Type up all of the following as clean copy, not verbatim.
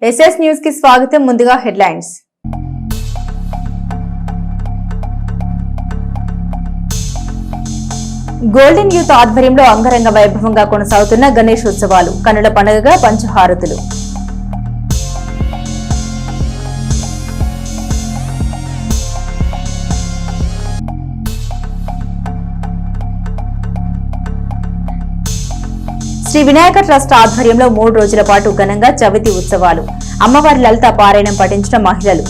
SS news కి స్వాగతం. ముందుగా హెడ్లైన్స్. గోల్డెన్ యూత్ ఆధ్వర్యంలో అంగరంగ వైభవంగా కొనసాగుతున్న గణేష్ ఉత్సవాలు, కన్నుల పండుగగా పంచహారతులు. శ్రీ వినాయక ట్రస్ట్ ఆధ్వర్యంలో 3 రోజుల పాటు ఘనంగా చవితి ఉత్సవాలు, అమ్మవారి లలిత పారాయణం పఠించిన మహిళలు.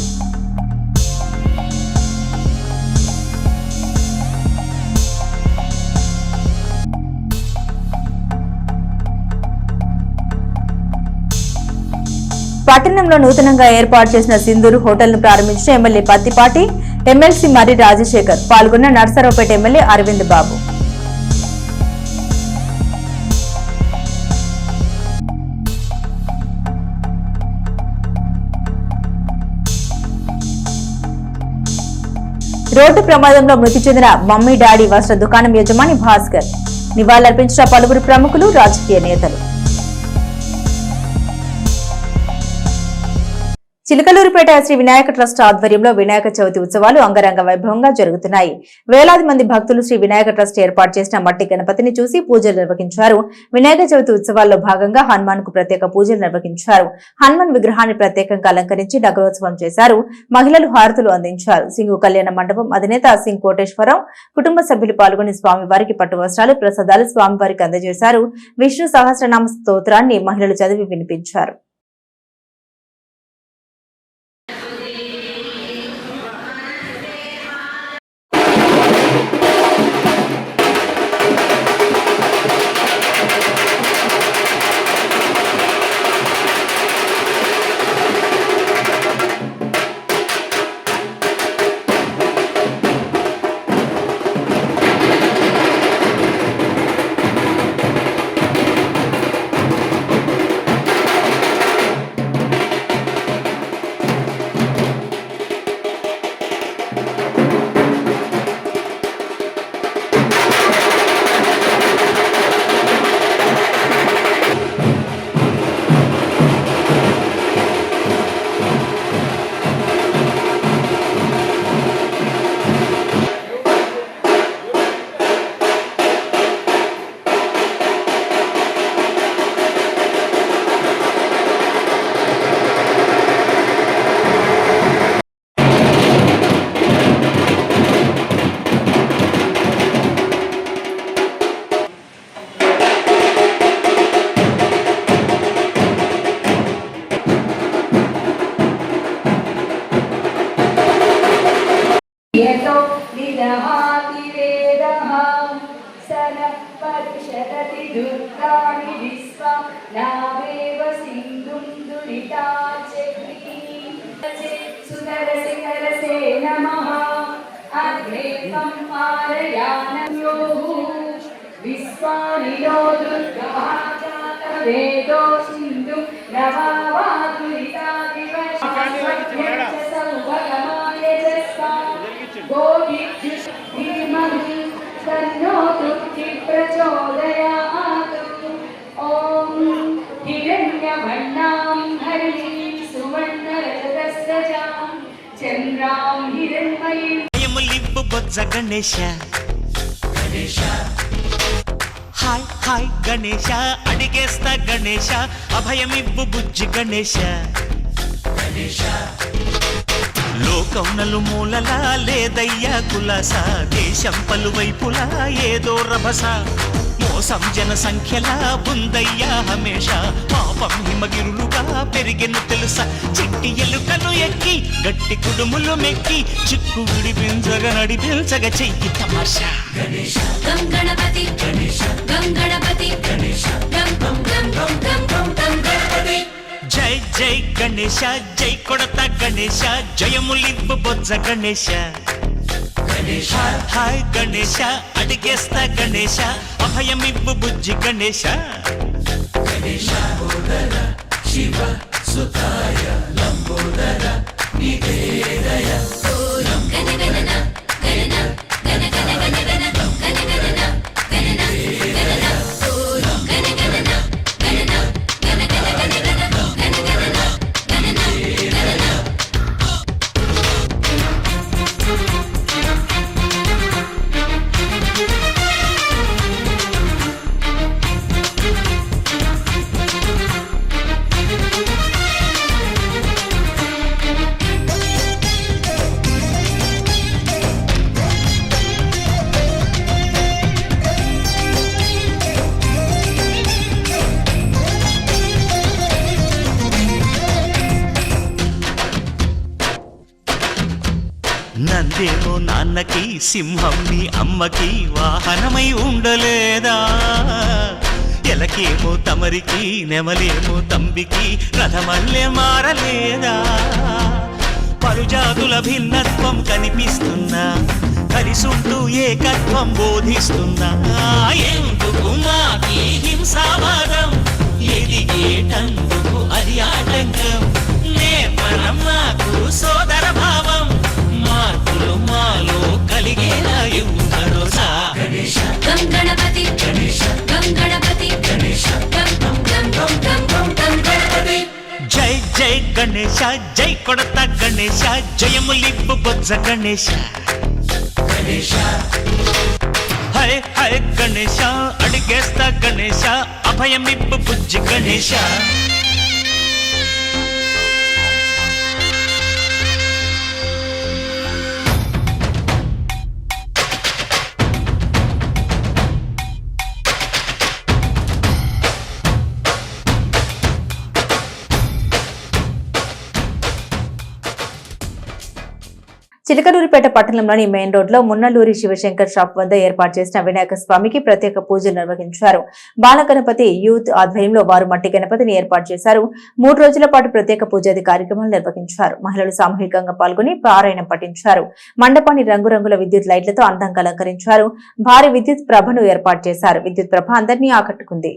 పట్టణంలో నూతనంగా ఏర్పాటు చేసిన సింధూరు హోటల్ ను ప్రారంభించిన ఎమ్మెల్యే పత్తిపాటి, ఎమ్మెల్సీ మర్రి రాజశేఖర్. పాల్గొన్న నర్సరావుపేట ఎమ్మెల్యే అరవింద్ బాబు. రోడ్డు ప్రమాదంలో మృతి చెందిన మమ్మీ డాడీ వస్త్ర దుకాణం యజమాని భాస్కర్. నివాళులర్పించిన పలువురు ప్రముఖులు, రాజకీయ నేతలు. చిలకలూరుపేట శ్రీ వినాయక ట్రస్ట్ ఆధ్వర్యంలో వినాయక చవితి ఉత్సవాలు అంగరంగ వైభవంగా జరుగుతున్నాయి. వేలాది మంది భక్తులు శ్రీ వినాయక ట్రస్ట్ ఏర్పాటు చేసిన మట్టి గణపతిని చూసి పూజలు నిర్వహించారు. వినాయక చవితి ఉత్సవాల్లో భాగంగా హనుమాన్ కు ప్రత్యేక పూజలు నిర్వహించారు. హనుమాన్ విగ్రహాన్ని ప్రత్యేకంగా అలంకరించి నగరోత్సవం చేశారు. మహిళలు హారతులు అందించారు. సింగు కళ్యాణ మండపం అధినేత సింగ్ కోటేశ్వరరావు కుటుంబ సభ్యులు పాల్గొని స్వామివారికి పట్టు వస్త్రాలు, ప్రసాదాలు స్వామివారికి అందజేశారు. విష్ణు సహస్రనామ స్తోత్రాన్ని మహిళలు చదివి వినిపించారు. గణేశ హాయ్ హాయ్ గణేశ, అడిగేస్తా గణేశ, అభయమివ్వు బుజ్జి గణేశ. లోకం నలుమూలలా లేదయ్యా కులాస, దేశం పలువైపులా ఏదో రభస, మోసం జన సంఖ్యలా ఉందయ్యా హమేష, పాపం హిమగిరులుగా పెరిగెను తెలుసా, చిట్టి ఎలుకలు ఎక్కి గట్టి కుడుములు మెక్కి చిక్కు విడిపించగ నడిపించగ చెయ్యి తమాషా. గణపతి గణపతి జై జై గణేశ, జై కొడత గణేశ, జయములివ్వు బొజ్జ గణేశ. హాయ్ గణేశ, అడిగేస్తా గణేశ, అభయమివ్వు బుజ్జి గణేశ. శివ సుతాయ లంబోదర నివేదయ నందేమో నాన్నకి సింహం నీ అమ్మకి వాహనమై ఉండలేదా ఎలకేమో తమరికి నెమలేమో తంబికి రథమల్లె మారలేదా పలుజాతుల భిన్నత్వం కనిపిస్తున్నా కలిసుంటూ ఏకత్వం బోధిస్తున్నా ఎందుకు మాకి హింసావాదం ఎదిగేటందుకు అది ఆటంకం నేపరం మాకు సోదర భావం మార్పులు మాలో కలిగేలా యువరోజా గణేశ గం గణపతి గణేశ గం గణపతి గణేశ గం గం గం గం గం గం గణపతి జై జై గణేశ జై కొడత గణేశ జయములిప్పు బొజ్జ గణేశ గణేశ హరే హరే గణేశ అడిగేస్తా గణేశ అభయమిప్పు బుజ్జి గణేశ చిలకలూరిపేట పట్టణంలోని మెయిన్ రోడ్ లో మున్నలూరి శివశంకర్ షాప్ వద్ద ఏర్పాటు చేసిన వినాయక స్వామికి ప్రత్యేక పూజలు నిర్వహించారు. బాలగణపతి యూత్ ఆధ్వర్యంలో వారు మట్టి గణపతిని ఏర్పాటు చేశారు. 3 రోజుల పాటు ప్రత్యేక పూజాది కార్యక్రమాలు నిర్వహించారు. మహిళలు సామూహికంగా పాల్గొని పారాయణం పఠించారు. మండపాన్ని రంగురంగుల విద్యుత్ లైట్లతో అందంగా అలంకరించారు. భారీ విద్యుత్ ప్రభను ఏర్పాటు చేశారు. విద్యుత్ ప్రభ అందరినీ ఆకట్టుకుంది.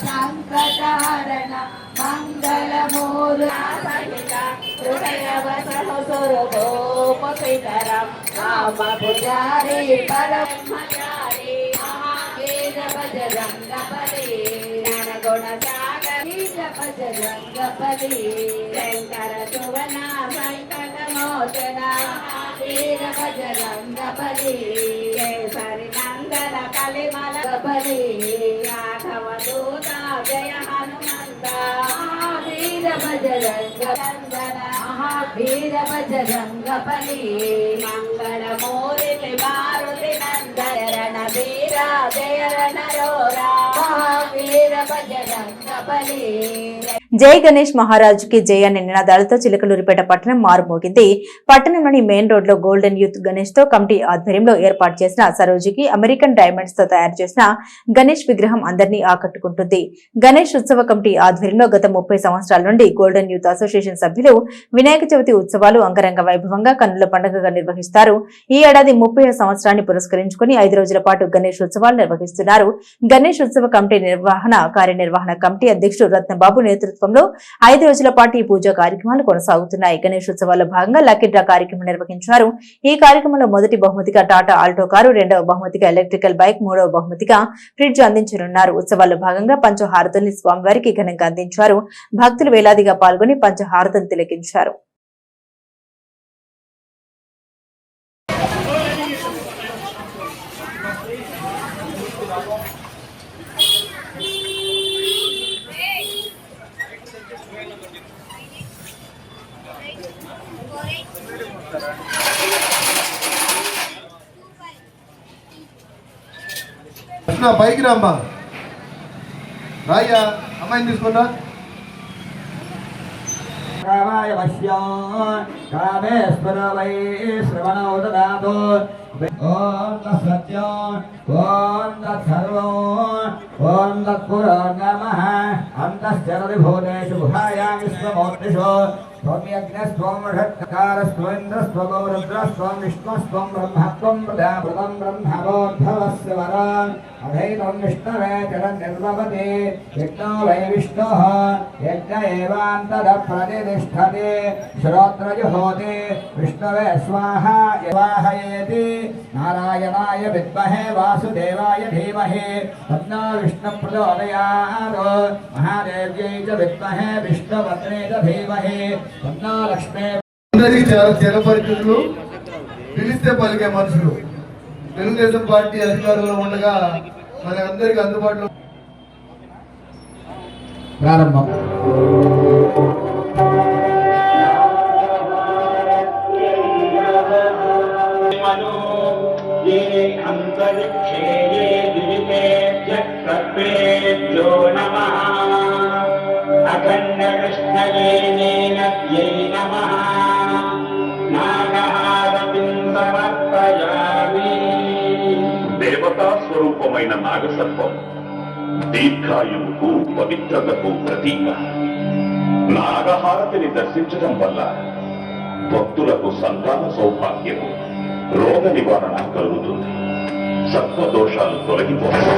సంకటహరణ మంగళమూల హృదయవసోపపితరం కామపుజారి పరమచారి మహావేద భజరంగపలి జ్ఞానగుణసాగర భజరంగపలి శంకర సువన సంకటమోచన వీర భజరంగపలి కేసరి నందన కలిమల పలి రాఘవ దూత జయ హనుమంత మహావీర భజరంగ నందన మహావీర భజరంగపలి మంగళమూర్తి మారుతి నందన రణవీర జయ రణరోరా మహావీర భజరంగపలి. జై గణేష్ మహారాజుకి జై అనే నినాదాలతో చిలకలూరిపేట పట్టణం మారుమోగింది. పట్టణంలోని మెయిన్ రోడ్ లో గోల్డెన్ యూత్ గణేష్ తో కమిటీ ఆధ్వర్యంలో ఏర్పాటు చేసిన సరోజికి అమెరికన్ డైమండ్స్ తో తయారు చేసిన గణేష్ విగ్రహం అందరినీ ఆకట్టుకుంటుంది. గణేష్ ఉత్సవ కమిటీ ఆధ్వర్యంలో గత 30 సంవత్సరాల నుండి గోల్డెన్ యూత్ అసోసియేషన్ సభ్యులు వినాయక చవితి ఉత్సవాలు అంగరంగ వైభవంగా కన్నుల పండుగగా నిర్వహిస్తారు. ఈ ఏడాది 30వ సంవత్సరాన్ని పురస్కరించుకుని 5 రోజుల పాటు గణేష్ ఉత్సవాలు నిర్వహిస్తున్నారు. గణేష్ ఉత్సవ కమిటీ కార్యనిర్వహణ కమిటీ అధ్యక్షుడు రత్నబాబు నేతృత్వంలో 5 రోజుల పాటు ఈ పూజా కార్యక్రమాలు కొనసాగుతున్నాయి. గణేష్ ఉత్సవాల్లో భాగంగా లక్కీ డ్రా కార్యక్రమం నిర్వహించారు. ఈ కార్యక్రమంలో మొదటి బహుమతిగా టాటా ఆల్టో కారు, 2వ బహుమతిగా ఎలక్ట్రికల్ బైక్, 3వ బహుమతిగా ఫ్రిడ్జ్ అందించనున్నారు. ఉత్సవాల్లో భాగంగా పంచహారతుల్ని స్వామివారికి ఘనంగా అందించారు. భక్తులు వేలాదిగా పాల్గొని పంచహారతులు తిలకించారు. పైకి రామ్మా, రాయ్యా, అమ్మాయిని తీసుకున్నా. కామాయ వశ్యాన్ కామేశ్వర వై శ్రవణో దదాతు ఓం తత్సత్యాన్ ఓం తత్సర్వం ఓం తత్పురో నమః అంతశ్చరతి భూతేషు గుహాయాం విశ్వమూర్తిషు स्वम्यग्नस्त्वं षट्कारस्त्वेन्द्रस्त्वगो रुद्रस्त्वं विष्णुस्त्वं ब्रह्मत्वं प्रजापृतं ब्रह्मवोद्भवस्य वरान् अधैतं विष्णवे जगन्निर्भवति यज्ञो वै विष्णुः यज्ञ एवान्तरप्रतिष्ठते श्रोत्रजुहोति विष्णवे स्वाहा स्वाहयेति नारायणाय विद्महे वासुदेवाय धीमहि तन्नो विष्णुप्रचोदयात् महादेव्यै च विद्महे विष्णुपत्नी च धीमहि तन्नो लक्ष्मी అందరికీ చాలా జనపరిచయులు పిలిస్తే పలికే మనుషులు తెలుగుదేశం పార్టీ అధికారంలో ఉండగా మన అందరికీ అందుబాటులో ప్రారంభం దేవతా స్వరూపమైన నాగసర్పం దీర్ఘాయువుకు పవిత్రతకు ప్రతీక. నాగహారతిని దర్శించడం వల్ల భక్తులకు సంతాన సౌభాగ్యము రోగ నివారణ కలుగుతుంది, సర్పదోషాలు తొలగిపోతాయి.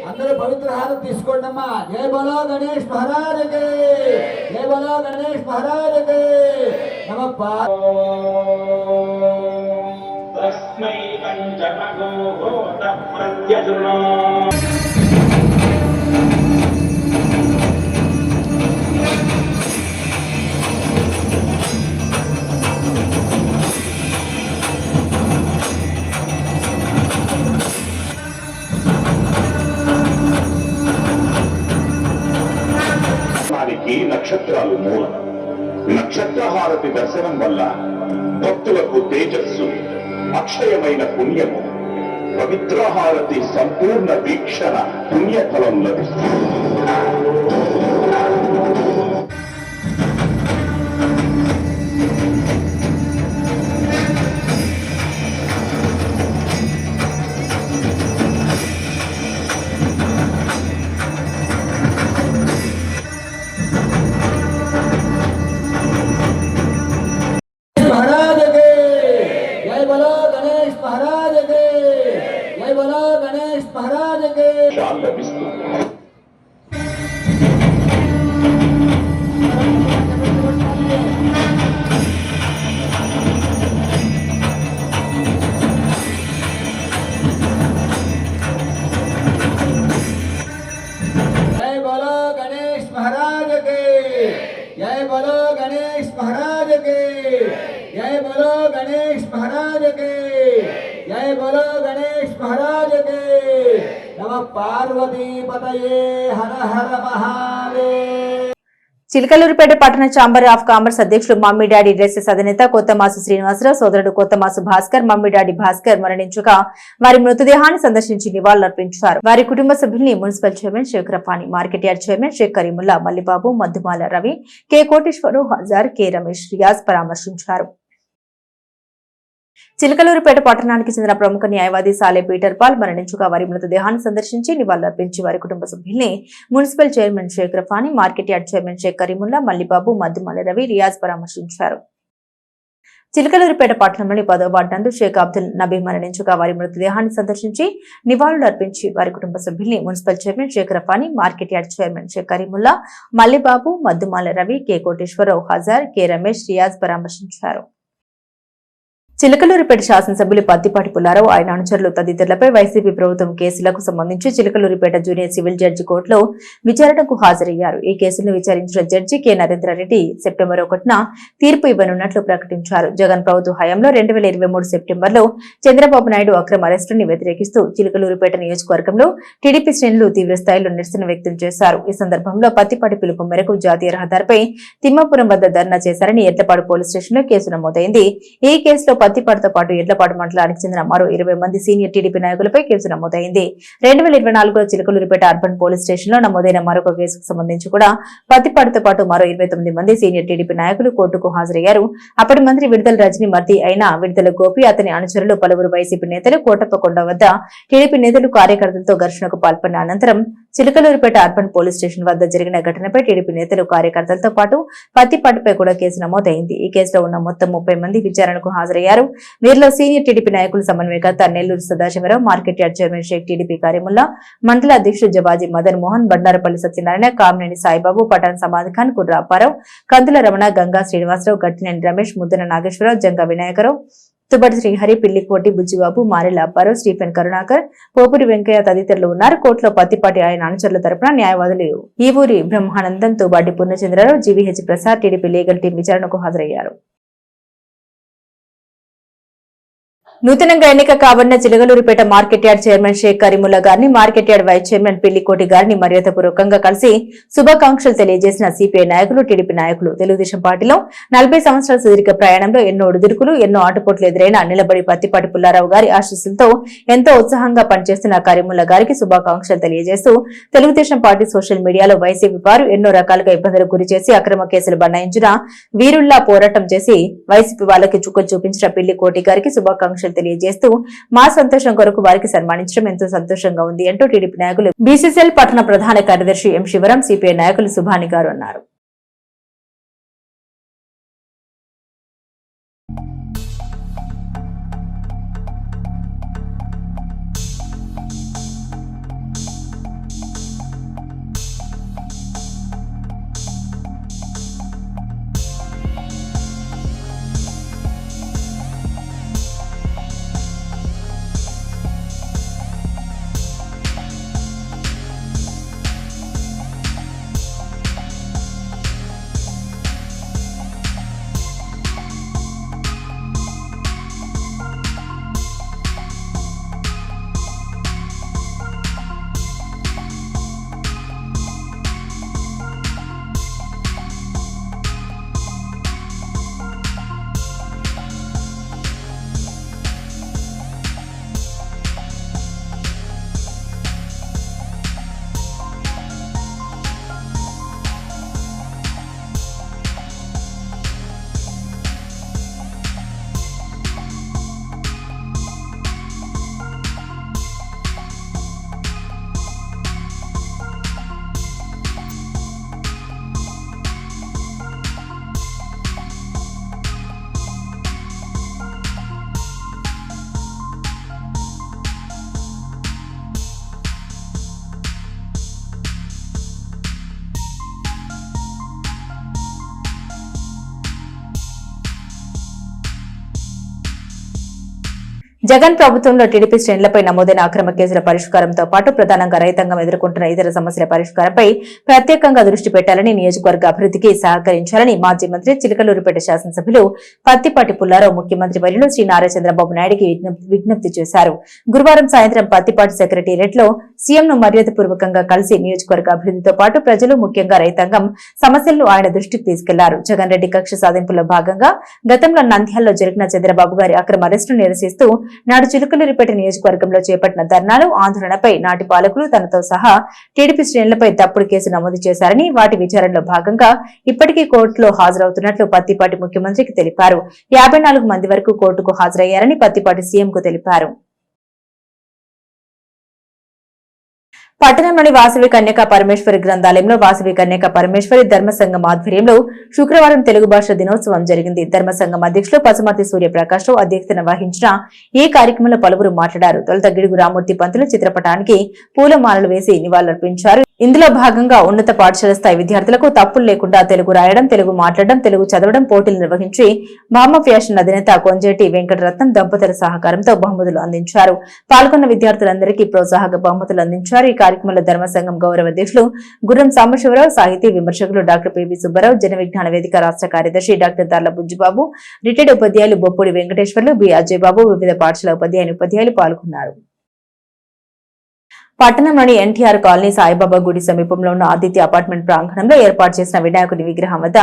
అందరూ పవిత్ర హారతి తీసుకోండమ్మా. జై బలో గణేష్ మహారాజకి, జై బలో గణేష్ మహారాజకి. నమః తస్మై పంచమగో భూత ప్రత్యజునో. నక్షత్రాలు మూలం. నక్షత్రహారతి దర్శనం వల్ల భక్తులకు తేజస్సు, అక్షయమైన పుణ్యము, పవిత్రహారతి సంపూర్ణ వీక్షణ పుణ్యఫలం లభిస్తుంది. చిలకలూరిపేట పట్టణ ఛాంబర్ ఆఫ్ కామర్స్ అధ్యక్షుడు మమ్మిడాడి డ్రెస్సెస్ అధినేత కొత్తమాసు శ్రీనివాసరావు సోదరుడు కొత్తమాసు భాస్కర్ మమ్మిడాడి భాస్కర్ మరణించగా వారి మృతదేహాన్ని సందర్శించి నివాళులర్పించారు. వారి కుటుంబ సభ్యుల్ని municipal chairman Shaik Rafani, market yard chairman Shaik Karimulla, Mallibabu, Maddumala Ravi, K Koteswararao, Hazar, K Ramesh, Riyaz పరామర్శించారు. చిలకలూరిపేట పట్టణానికి చెందిన ప్రముఖ న్యాయవాది సాలే పీటర్ పాల్ మరణించగా వారి మృతదేహాన్ని సందర్శించి నివాళులర్పించి వారి కుటుంబ సభ్యుల్ని municipal chairman Shaik Rafani, market yard chairman Shaik Karimulla, Mallibabu, Maddumala Ravi, Riyaz పరామర్శించారు. చిలకలూరిపేట పట్టణంలోని 10వ వార్డు నందు షేక్ అబ్దుల్ నబీ మరణించగా వారి మృతదేహాన్ని సందర్శించి నివాళులర్పించి వారి కుటుంబ సభ్యుల్ని municipal chairman Shaik Rafani, market yard chairman Shaik Karimulla, Mallibabu, Maddumala Ravi, K Koteswararao, Hazar, K Ramesh, Riyaz పరామర్శించారు. చిలకలూరిపేట శాసనసభ్యులు పత్తిపాటి పుల్లారావు ఆయన అనుచరులు తదితరులపై వైసీపీ ప్రభుత్వం కేసులకు సంబంధించి చిలకలూరిపేట జూనియర్ సివిల్ జడ్జి కోర్టులో విచారణకు హాజరయ్యారు. ఈ కేసులను విచారించిన జడ్జి కె నరేంద్రారెడ్డి సెప్టెంబర్ 1న తీర్పు ఇవ్వనున్నట్లు ప్రకటించారు. జగన్ ప్రభుత్వ హయాంలో 2023 సెప్టెంబర్లో చంద్రబాబు నాయుడు అక్రమ అరెస్టుని వ్యతిరేకిస్తూ చిలకలూరిపేట నియోజకవర్గంలో టీడీపీ శ్రేణులు తీవ్రస్థాయిలో నిరసన వ్యక్తం చేశారు. ఈ సందర్భంలో పత్తిపాటి పిలుపు మేరకు జాతీయ రహదారిపై తిమ్మాపురం వద్ద ధర్నా చేశారని ఎడ్లపాడు పోలీస్ స్టేషన్లో కేసు నమోదైంది. ఈ కేసులో పత్తిపాడుతో పాటు ఎడ్లపాడు మండలానికి చెందిన మరో 20 మంది సీనియర్ టీడీపీ నాయకులపై కేసు నమోదైంది. 2024లో చిలకలూరిపేట అర్బన్ పోలీస్ స్టేషన్ లో నమోదైన మరొక కేసుకు సంబంధించి కూడా పత్తిపాడుతో పాటు మరో 29 మంది సీనియర్ టీడీపీ నాయకులు కోర్టుకు హాజరయ్యారు. అప్పటి మంత్రి విడుదల రజనీ మర్ది అయిన విడుదల గోపి అతని అనుచరులు పలువురు వైసీపీ నేతలు కోటప్పకొండ వద్ద టీడీపీ నేతలు కార్యకర్తలతో ఘర్షణకు పాల్పడిన అనంతరం చిలకలూరిపేట అర్బన్ పోలీస్ స్టేషన్ వద్ద జరిగిన ఘటనపై టీడీపీ నేతలు కార్యకర్తలతో పాటు పత్తిపాటిపై కూడా కేసు నమోదైంది. ఈ కేసులో ఉన్న మొత్తం 30 మంది విచారణకు హాజరయ్యారు. వీరిలో సీనియర్ టీడీపీ నాయకులు సమన్వయకర్త Nellore Sadasivarao, market yard chairman Shaik TDP Karimulla, మండల అధ్యక్షుడు జవాజీ మదన్ మోహన్, బండారపల్లి సత్యనారాయణ, కామినేని సాయిబాబు, పఠాన్ సమాద్ ఖాన్, కుర్ర అప్పారావు, కందుల రమణ, గంగా శ్రీనివాసరావు, గట్టినేని రమేష్, ముద్దన నాగేశ్వరరావు, జంగా వినాయకరావు, తుబడి శ్రీహరి, పిల్లికోటి బుజ్జిబాబు, మారెల అప్పారావు, స్టీఫెన్ కరుణాకర్, పోపురి వెంకయ్య తదితరులు ఉన్నారు. కోర్టులో పత్తిపాటి ఆయన అనుచరుల తరపున న్యాయవాదులు Evuri Brahmanandam, Tubati Purnachandrarao, GVH Prasad TDP legal team విచారణకు హాజరయ్యారు. నూతనంగా ఎన్నిక కాబడిన Chilakaluripet market yard chairman Shaik Karimulla గారిని, market yard vice chairman Pillikoti గారిని మర్యాదపూర్వకంగా కలిసి శుభాకాంక్షలు తెలియజేసిన సిపిఐ నాయకులు, టీడీపీ నాయకులు. తెలుగుదేశం పార్టీలో 40 సంవత్సరాల సుదీర్ఘ ప్రయాణంలో ఎన్నో ఒడిదుడుకులు, ఎన్నో ఆటుపోట్లు ఎదురైన నిలబడి పత్తిపాటి పుల్లారావు గారి ఆశీస్సులతో ఎంతో ఉత్సాహంగా పనిచేస్తున్న కరీముల్లా గారికి శుభాకాంక్షలు తెలియజేస్తూ తెలుగుదేశం పార్టీ సోషల్ మీడియాలో వైసీపీ వారు ఎన్నో రకాలుగా ఇబ్బందులకు గురి చేసి అక్రమ కేసులు బనాయించిన వీరుల్లా పోరాటం చేసి వైసీపీ వాళ్ళకి చుక్కలు చూపించిన పిల్లికోటి గారికి శుభాకాంక్షలు తెలియజేస్తూ మా సంతోషం కొరకు వారికి సన్మానించడం ఎంతో సంతోషంగా ఉంది అంటూ టీడీపీ నాయకులు బీసీసీఎల్ పట్టణ ప్రధాన కార్యదర్శి ఎం శివరాం, సిపిఐ నాయకులు సుభాని గారు అన్నారు. జగన్ ప్రభుత్వంలో టీడీపీ శ్రేణులపై నమోదైన అక్రమ కేసుల పరిష్కారంతో పాటు ప్రధానంగా రైతాంగం ఎదుర్కొంటున్న ఇతర సమస్యల పరిష్కారంపై ప్రత్యేకంగా దృష్టి పెట్టాలని, నియోజకవర్గ అభివృద్ధికి సహకరించాలని మాజీ మంత్రి చిలకలూరిపేట శాసనసభ్యులు పత్తిపాటి పుల్లారావు ముఖ్యమంత్రి వర్యులు శ్రీ నారా చంద్రబాబు నాయుడికి విజ్ఞప్తి చేశారు. గురువారం సాయంత్రం పత్తిపాటి సెక్రటేరియట్ లో సీఎంను మర్యాదపూర్వకంగా కలిసి నియోజకవర్గ అభివృద్ధితో పాటు ప్రజలు, ముఖ్యంగా రైతాంగం సమస్యలను ఆయన దృష్టికి తీసుకెళ్లారు. జగన్ రెడ్డి కక్ష సాధింపులో భాగంగా గతంలో నంద్యాలలో జరిగిన చంద్రబాబు గారి అక్రమ అరెస్టును నిరసిస్తూ నాడు చిలకలూరిపేట నియోజకవర్గంలో చేపట్టిన ధర్నాలు, ఆందోళనపై నాటి పాలకులు తనతో సహా టీడీపీ శ్రేణులపై తప్పుడు కేసు నమోదు చేశారని, వాటి విచారణలో భాగంగా ఇప్పటికీ కోర్టులో హాజరవుతున్నట్లు పత్తిపాటి ముఖ్యమంత్రికి తెలిపారు. 54 మంది వరకు కోర్టుకు హాజరయ్యారని పత్తిపాటి సీఎంకు తెలిపారు. పట్టణంలోని వాసవి కన్యకా పరమేశ్వరి గ్రంథాలయంలో వాసవి కన్యకా పరమేశ్వరి ధర్మసంఘం ఆధ్వర్యంలో శుక్రవారం తెలుగు భాష దినోత్సవం జరిగింది. ధర్మసంఘం అధ్యక్షులు పసుమర్తి సూర్యప్రకాశ్రావు అధ్యక్షతన వహించిన ఈ కార్యక్రమంలో పలువురు మాట్లాడారు. తొలుత గిడుగు రామూర్తి పంతులు చిత్రపటానికి పూలమాలలు వేసి నివాళులర్పించారు. ఇందులో భాగంగా ఉన్నత పాఠశాల స్థాయి విద్యార్థులకు తప్పులు లేకుండా తెలుగు రాయడం, తెలుగు మాట్లాడడం, తెలుగు చదవడం పోటీలు నిర్వహించి మామ ఫ్యాషన్ అధినేత కొంజేటి వెంకటరత్నం దంపతుల సహకారంతో బహుమతులు అందించారు. పాల్గొన్న విద్యార్థులందరికీ ప్రోత్సాహక బహుమతులు అందించారు. ఈ కార్యక్రమంలో ధర్మసంఘం గౌరవ అధ్యక్షులు గుర్రం సాంబశివరావు, సాహితీ విమర్శకులు డాక్టర్ పివి సుబ్బారావు, జన విజ్ఞాన వేదిక రాష్ట్ర కార్యదర్శి డాక్టర్ తర్ల బుజ్జిబాబు, రిటైర్డ్ ఉపాధ్యాయులు బొప్పూడి వెంకటేశ్వర్లు, బి అజయ్ బాబు, వివిధ పాఠశాల ఉపాధ్యాయులు పాల్గొన్నారు. పట్టణంలోని ఎన్టీఆర్ కాలనీ సాయిబాబా గుడి సమీపంలో ఉన్న ఆదిత్య అపార్ట్మెంట్ ప్రాంగణంలో ఏర్పాటు చేసిన వినాయకుడి విగ్రహం వద్ద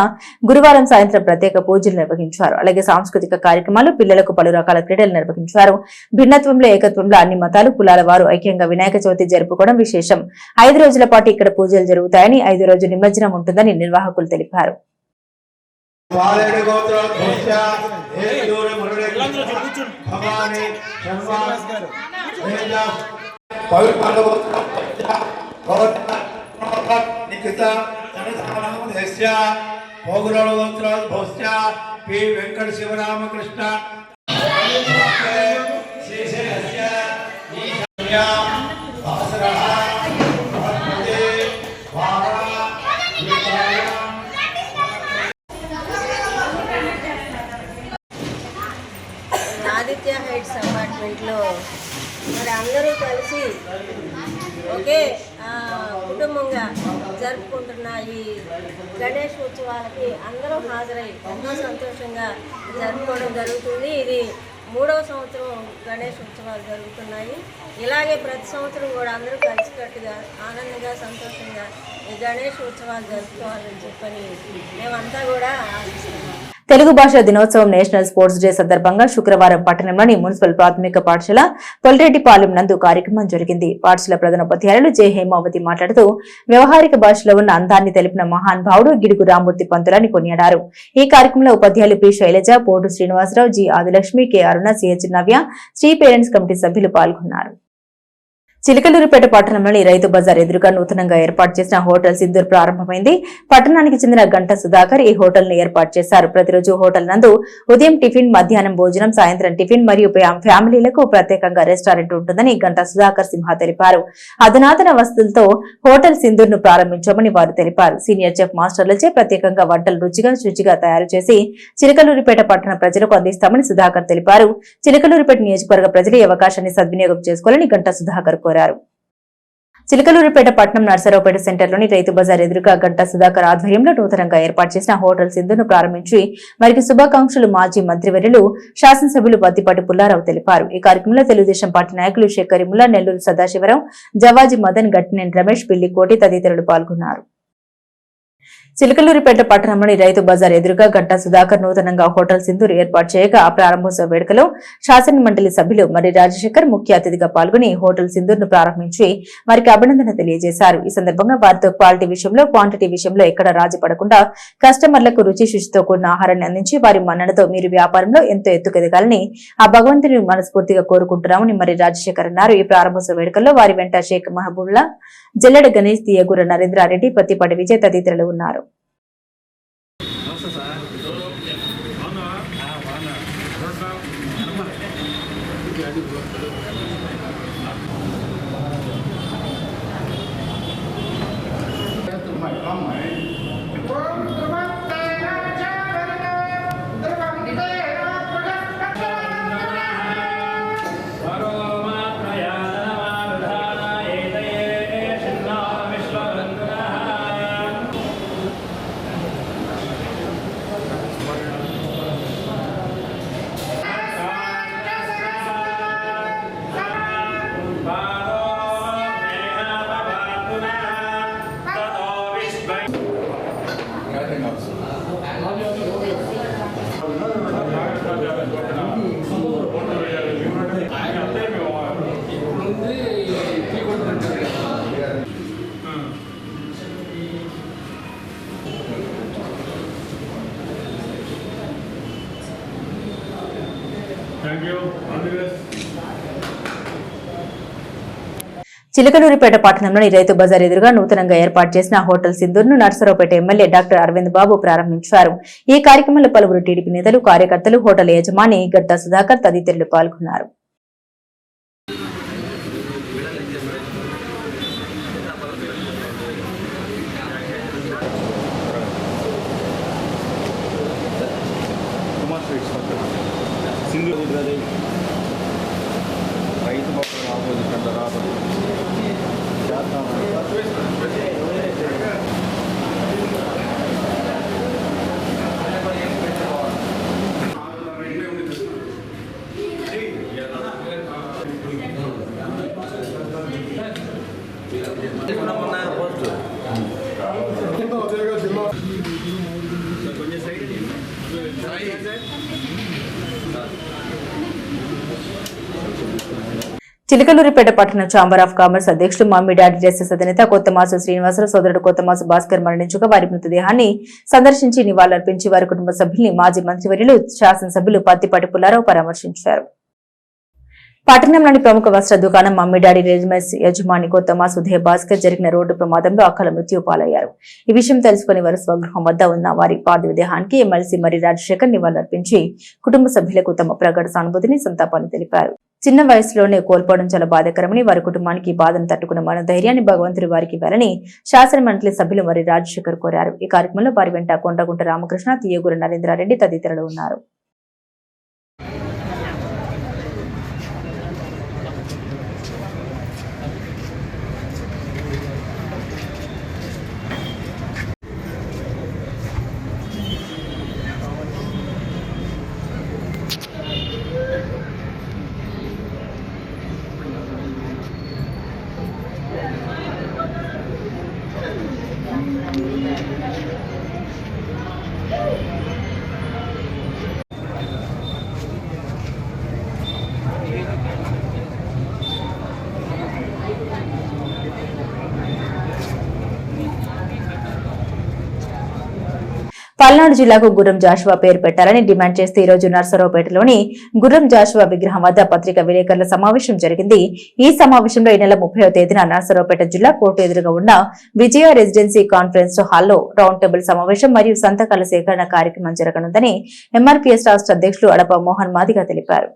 గురువారం సాయంత్రం ప్రత్యేక పూజలు నిర్వహించారు. అలాగే సాంస్కృతిక కార్యక్రమాలు, పిల్లలకు పలు రకాల క్రీడలు నిర్వహించారు. భిన్నత్వంలో ఏకత్వంలో అన్ని మతాలు, కులాల వారు ఐక్యంగా వినాయక చవితి జరుపుకోవడం విశేషం. 5 రోజుల పాటు ఇక్కడ పూజలు జరుగుతాయని, 5వ రోజు నిమజ్జనం ఉంటుందని నిర్వాహకులు తెలిపారు. వెంకట శివరామకృష్ణ ఆదిత్య హైట్స్ అపార్ట్మెంట్లో మరి అందరూ కలిసి ఒకే కుటుంబంగా జరుపుకుంటున్న ఈ గణేష్ ఉత్సవాలకి అందరూ హాజరై ఎంతో సంతోషంగా జరుపుకోవడం జరుగుతుంది. ఇది 3వ సంవత్సరం గణేష్ ఉత్సవాలు జరుగుతున్నాయి. ఇలాగే ప్రతి సంవత్సరం కూడా అందరూ కలిసికట్టుగా ఆనందంగా సంతోషంగా ఈ గణేష్ ఉత్సవాలు జరుపుకోవాలని చెప్పని మేమంతా కూడా ఆశిస్తున్నాం. తెలుగు భాషా దినోత్సవం నేషనల్ స్పోర్ట్స్ డే సందర్భంగా శుక్రవారం పట్టణంలోని మున్సిపల్ ప్రాథమిక పాఠశాల పొల్రెడ్డిపాలెం నందు కార్యక్రమం జరిగింది. పాఠశాల ప్రధానోపాధ్యాయులు జె హేమావతి మాట్లాడుతూ వ్యవహారిక భాషలో ఉన్న అందాన్ని తెలిపిన మహానుభావుడు గిడుగు రామ్మూర్తి పంతులని కొనియాడారు. ఈ కార్యక్రమంలో ఉపాధ్యాయులు పి శైలజ, పోటు శ్రీనివాసరావు, జి ఆదిలక్ష్మి, కె అరుణ, సిహెచ్ నవ్య, శ్రీ పేరెంట్స్ కమిటీ సభ్యులు పాల్గొన్నారు. చిలకలూరిపేట పట్టణంలోని రైతు బజార్ ఎదురుగా నూతనంగా ఏర్పాటు చేసిన హోటల్ సింధూర్ ప్రారంభమైంది. పట్టణానికి చెందిన గంట సుధాకర్ ఈ హోటల్ ను ఏర్పాటు చేశారు. ప్రతిరోజు హోటల్ నందు ఉదయం టిఫిన్, మధ్యాహ్నం భోజనం, సాయంత్రం టిఫిన్ మరియు ఫ్యామిలీలకు ప్రత్యేకంగా రెస్టారెంట్ ఉంటుందని గంట సుధాకర్ సింహ తెలిపారు. అధునాతన వస్తువులతో హోటల్ సింధూర్ ను ప్రారంభించామని వారు తెలిపారు. సీనియర్ చెఫ్ మాస్టర్లచే ప్రత్యేకంగా వంటలు రుచిగా శుచిగా తయారు చేసి చిలకలూరిపేట పట్టణ ప్రజలకు అందిస్తామని సుధాకర్ తెలిపారు. చిలకలూరిపేట నియోజకవర్గ ప్రజలు ఈ అవకాశాన్ని సద్వినియోగం చేసుకోవాలని గంట సుధాకర్ కోరారు. చిలకలూరిపేట పట్నం నర్సరావుపేట సెంటర్లోని రైతు బజార్ ఎదురుగా గంట సుధాకర్ ఆధ్వర్యంలో నూతనంగా ఏర్పాటు చేసిన హోటల్ సింధును ప్రారంభించి వారికి శుభాకాంక్షలు మాజీ మంత్రివర్యులు శాసనసభ్యులు పత్తిపాటి పుల్లారావు తెలిపారు. ఈ కార్యక్రమంలో తెలుగుదేశం పార్టీ నాయకులు షేక్ కరీముల్లా, నెల్లూరు సదాశివరావు, జవాజీ మదన్, గట్టినేని రమేష్, పిల్లి కోటి తదితరులు పాల్గొన్నారు. చిలకలూరిపేట పట్టణంలోని రైతు బజార్ ఎదురుగా గంటా సుధాకర్ నూతనంగా హోటల్ సింధూర్ ఏర్పాటు చేయగా ఆ ప్రారంభోత్సవ వేడుకలో శాసన మండలి సభ్యులు మరి రాజశేఖర్ ముఖ్య అతిథిగా పాల్గొని హోటల్ సింధూర్ ను ప్రారంభించి వారికి అభినందన తెలియజేశారు. ఈ సందర్భంగా వారితో క్వాలిటీ విషయంలో, క్వాంటిటీ విషయంలో ఎక్కడ రాజీ పడకుండా కస్టమర్లకు రుచి శుచితో కూడిన ఆహారాన్ని అందించి వారి మన్ననతో మీరు వ్యాపారంలో ఎంతో ఎత్తుకెదగాలని ఆ భగవంతుని మనస్ఫూర్తిగా కోరుకుంటున్నామని మరి రాజశేఖర్ అన్నారు. ఈ ప్రారంభోత్సవ వేడుకల్లో వారి వెంట షేక్ మహబూబ్లా, జల్లెడ గణేష్, తీయగూర నరేంద్రారెడ్డి, పత్తిపాటి విజయ్ తదితరులు ఉన్నారు. చిలకలూరిపేట పట్టణంలోని రైతు బజార్ ఎదురుగా నూతనంగా ఏర్పాటు చేసిన హోటల్ సింధూర్ ను నర్సరావుపేట ఎమ్మెల్యే డాక్టర్ అరవింద్ బాబు ప్రారంభించారు. ఈ కార్యక్రమంలో పలువురు టీడీపీ నేతలు, కార్యకర్తలు, హోటల్ యజమాని గంటా సుధాకర్ తదితరులు పాల్గొన్నారు. సింధు రైతు మొక్కలు ఆపోజిట్ అంట రాబడి చిలకలూరిపేట పట్టణ ఛాంబర్ ఆఫ్ కామర్స్ అధ్యక్షులు మమ్మిడాడి జస్టిస్ అధినేత కొత్తమాసు శ్రీనివాసరావు సోదరుడు కొత్తమాసు భాస్కర్ మరణించగా వారి మృతదేహాన్ని సందర్శించి నివాళులర్పించి వారి కుటుంబ సభ్యుల్ని మాజీ మంత్రివర్యులు శాసనసభ్యులు పత్తిపాటి పుల్లారావు పరామర్శించారు. పట్టణంలోని ప్రముఖ వస్త్ర దుకాణం మమ్మిడాడి రెజిమెన్స్ యజమాని కొత్తమాసు ఉదయ భాస్కర్ జరిగిన రోడ్డు ప్రమాదంలో అకాల మృత్యు పాలయ్యారు. ఈ విషయం తెలుసుకుని వారి స్వగృహం వద్ద ఉన్న వారి పార్థివ దేహానికి ఎమ్మెల్సీ మరి రాజశేఖర్ నివాళులర్పించి కుటుంబ సభ్యులకు తమ ప్రగాఢ సానుభూతిని సంతాపాన్ని తెలిపారు. చిన్న వయసులోనే కోల్పోవడం చాలా బాధాకరమని వారి కుటుంబానికి బాధను తట్టుకున్న మన ధైర్యాన్ని భగవంతుడు వారికి ఇవ్వాలని శాసన మండలి సభ్యులు మరి రాజశేఖర్ కోరారు. ఈ కార్యక్రమంలో వారి వెంట కొండగుంట రామకృష్ణ, తీయగూర నరేంద్రారెడ్డి తదితరులు ఉన్నారు. పల్నాడు జిల్లాకు గుర్రం జాషువా పేరు పెట్టాలని డిమాండ్ చేస్తూ ఈ రోజు నర్సరావుపేటలోని గుర్రం జాషువా విగ్రహం వద్ద పత్రికా విలేకరుల సమావేశం జరిగింది. ఈ సమావేశంలో ఈ నెల 30వ తేదీన నర్సరావుపేట జిల్లా కోర్టు ఎదురుగా ఉన్న విజయ రెసిడెన్సీ కాన్ఫరెన్స్ హాల్లో రౌండ్ టేబుల్ సమావేశం మరియు సంతకాల సేకరణ కార్యక్రమం జరగనుందని ఎంఆర్పీఎస్ రాష్ట్ర అధ్యక్షులు అడప మోహన్ మాదిగ తెలిపారు.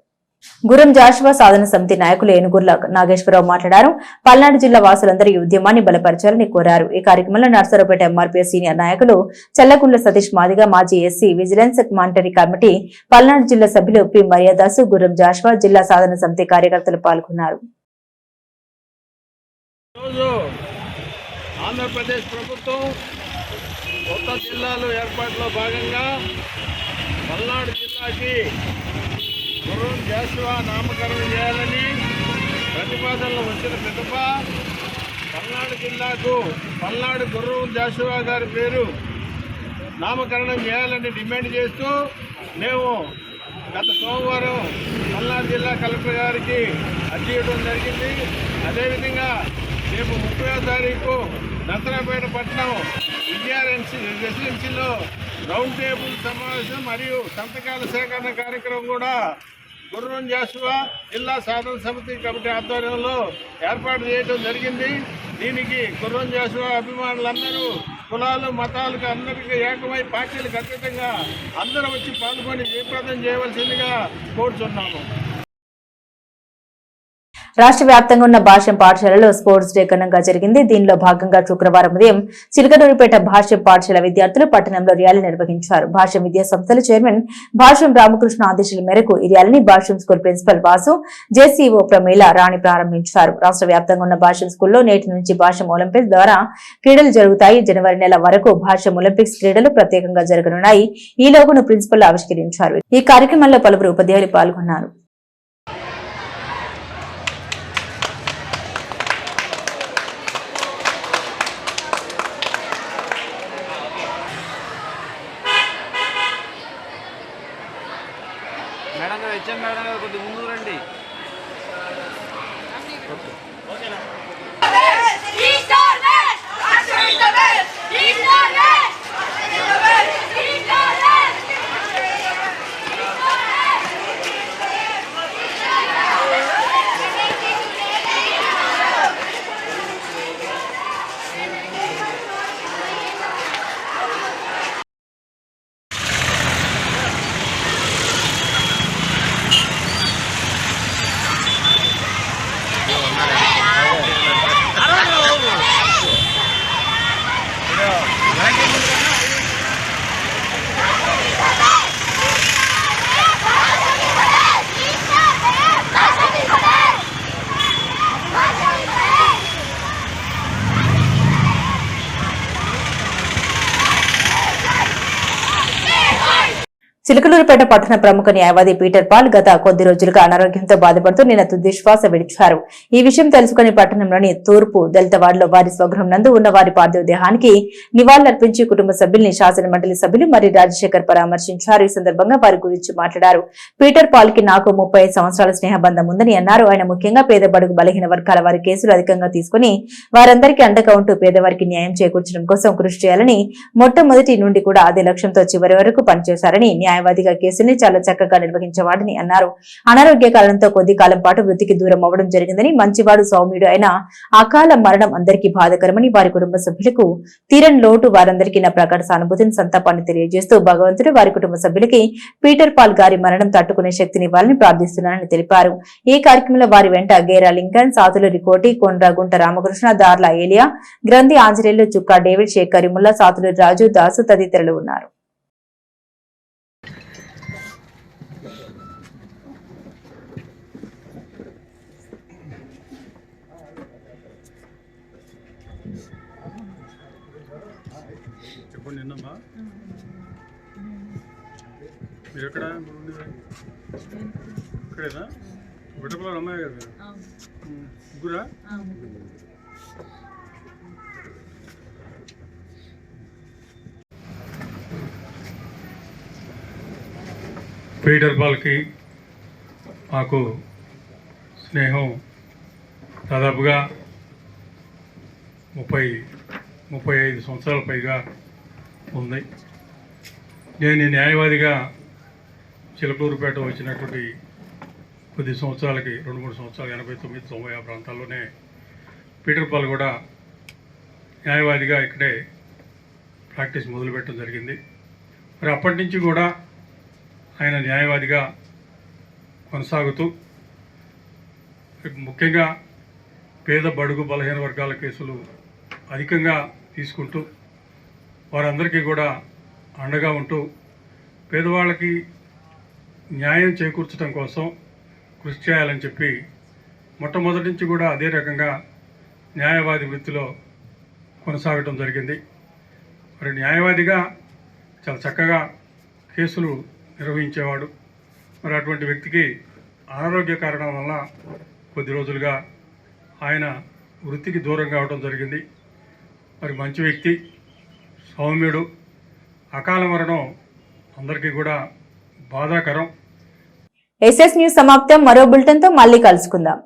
గుర్రం జాషువా సాధన సమితి నాయకులు ఏనుగుర్ల నాగేశ్వరరావు మాట్లాడారు. పల్నాడు జిల్లా వాసులందరూ ఈ ఉద్యమాన్ని బలపరచాలని కోరారు. ఈ కార్యక్రమంలో నర్సరావుపేట ఎంఆర్పీఎస్ సీనియర్ నాయకులు చల్లగుండ్ల సతీష్ మాదిగ, మాజీ SC vigilance monetary committee Palnadu జిల్లా సభ్యులు పి మర్యాదాసు, గుర్రం జాషువా జిల్లా సాధన సమితి కార్యకర్తలు పాల్గొన్నారు. ఆంధ్రప్రదేశ్ ప్రభుత్వం కొత్త జిల్లాలో ఏర్పాటులో భాగంగా పల్నాడు జిల్లాకి గుర్రం జాషువా నామకరణం చేయాలని ప్రతిపాదనలు వచ్చిన పిదప పల్నాడు జిల్లాకు పల్నాడు గుర్రం జాషువా గారి పేరు నామకరణం చేయాలని డిమాండ్ చేస్తూ మేము గత సోమవారం పల్నాడు జిల్లా కలెక్టర్ గారికి అర్జీ ఇవ్వడం జరిగింది. అదేవిధంగా రేపు 30వ తారీఖు నర్సరావుపేట పట్టణం విజయ రెసిడెన్సీలో రౌండ్ టేబుల్ సమావేశం మరియు సంతకాల సేకరణ కార్యక్రమం కూడా గుర్రం జాషువా జిల్లా సాధన సమితి కమిటీ ఆధ్వర్యంలో ఏర్పాటు చేయడం జరిగింది. దీనికి గుర్రం జాషువా అభిమానులందరూ కులాలు మతాలకు అందరికీ ఏకమై పార్టీలకు అతీతంగా అందరూ వచ్చి పాల్గొని జయప్రదం చేయవలసిందిగా కోరుచున్నాము. రాష్ట్ర వ్యాప్తంగా ఉన్న భాష్యం పాఠశాలలో స్పోర్ట్స్ డే ఘనంగా జరిగింది. దీనిలో భాగంగా శుక్రవారం ఉదయం చిలకలూరిపేట భాష్యం పాఠశాల విద్యార్థులు పట్టణంలో ర్యాలీ నిర్వహించారు. భాష్యం విద్యా సంస్థల చైర్మన్ భాష్యం రామకృష్ణ ఆదేశాల మేరకు ఈ ర్యాలీని Bhashyam school principal Vasu, JCO Pramila Rani ప్రారంభించారు. రాష్ట్ర వ్యాప్తంగా ఉన్న భాష్యం స్కూల్లో నేటి నుంచి భాష్యం ఒలింపిక్స్ ద్వారా క్రీడలు జరుగుతాయి. జనవరి నెల వరకు భాష్యం ఒలింపిక్స్ క్రీడలు ప్రత్యేకంగా జరగనున్నాయి. ఈ లోగోను ప్రిన్సిపల్ ఆవిష్కరించారు. ఈ కార్యక్రమంలో పలువురు ఉపాధ్యాయులు పాల్గొన్నారు. మేడం గారు కొద్దిగా ముందు రండి. చిలకలూరుపేట పట్టణ ప్రముఖ న్యాయవాది పీటర్ పాల్ గత కొద్ది రోజులుగా అనారోగ్యంతో బాధపడుతూ నిన్న తుదిశ్వాస విడిచారు. ఈ విషయం తెలుసుకుని పట్టణంలోని తూర్పు దళితవాడలో వారి స్వగృహం నందు ఉన్న వారి పార్థివ దేహానికి నివాళులర్పించి కుటుంబ సభ్యుల్ని శాసన మండలి సభ్యులు మరి రాజశేఖర్ పరామర్శించారు. ఈ సందర్భంగా వారి గురించి మాట్లాడారు. పీటర్ పాల్ కి నాకు 35 సంవత్సరాల స్నేహబంధం ఉందని అన్నారు. ఆయన ముఖ్యంగా పేద బడుగు బలహీన వర్గాల వారి కేసులు అధికంగా తీసుకుని వారందరికీ అండగా ఉంటూ పేదవారికి న్యాయం చేకూర్చడం కోసం కృషి చేయాలని మొట్టమొదటి నుండి కూడా అదే లక్ష్యంతో చివరి వరకు పనిచేశారని, న్యాయవాదిగా కేసుని చాలా చక్కగా నిర్వహించేవాడని అన్నారు. అనారోగ్య కారణంతో కొద్ది కాలం పాటు వృత్తికి దూరం అవ్వడం జరిగిందని, మంచివాడు సౌమ్యుడు అయిన అకాల మరణం అందరికీ బాధకరమని, వారి కుటుంబ సభ్యులకు తీరని లోటు, వారందరికీ నా ప్రకట సానుభూతిని సంతాపాన్ని తెలియజేస్తూ భగవంతుడు వారి కుటుంబ సభ్యులకి పీటర్ పాల్ గారి మరణం తట్టుకునే శక్తిని ఇవ్వాలని ప్రార్థిస్తున్నానని తెలిపారు. ఈ కార్యక్రమంలో వారి వెంట గేరా లింకన్, సాతులూరి కోటి, కొండ్ర గుంట రామకృష్ణ, దార్ల ఏలియా, గ్రంథి ఆంజనేయులు, చుక్కా డేవిడ్, షేక్ కరీముల్లా, సాతులూరి రాజు, దాసు తదితరులు ఉన్నారు. చెప్పండి నిన్నమ్మా మీరు ఎక్కడ ఇక్కడేనా గుట్టపల్లి అమ్మాయి కదా ముగ్గురా పీటర్ పాల్కి మాకు స్నేహం దాదాపుగా 35 సంవత్సరాల పైగా ఉంది. నేను న్యాయవాదిగా చిలకలూరుపేట వచ్చినటువంటి కొద్ది సంవత్సరాలకి 2-3 సంవత్సరాలు 89-90 ఆ ప్రాంతాల్లోనే పీటర్ పాల్ కూడా న్యాయవాదిగా ఇక్కడే ప్రాక్టీస్ మొదలుపెట్టడం జరిగింది. మరి అప్పటి నుంచి కూడా ఆయన న్యాయవాదిగా కొనసాగుతూ ముఖ్యంగా పేద బడుగు బలహీన వర్గాల కేసులు అధికంగా తీసుకుంటూ వారందరికీ కూడా అండగా ఉంటూ పేదవాళ్ళకి న్యాయం చేకూర్చడం కోసం కృషి చేయాలని చెప్పి మొట్టమొదటి నుంచి కూడా అదే రకంగా న్యాయవాది వృత్తిలో కొనసాగటం జరిగింది. మరి న్యాయవాదిగా చాలా చక్కగా కేసులు నిర్వహించేవాడు. మరి అటువంటి వ్యక్తికి అనారోగ్య కారణం వల్ల కొద్ది రోజులుగా ఆయన వృత్తికి దూరం కావడం జరిగింది. మరి మంచి వ్యక్తి, సౌమ్యుడు, అకాల మరణం అందరికీ కూడా బాధాకరం. ఎస్ఎస్ న్యూస్ సమాప్తం. మరో బులెటిన్ తో మళ్ళీ కలుసుకుందాం.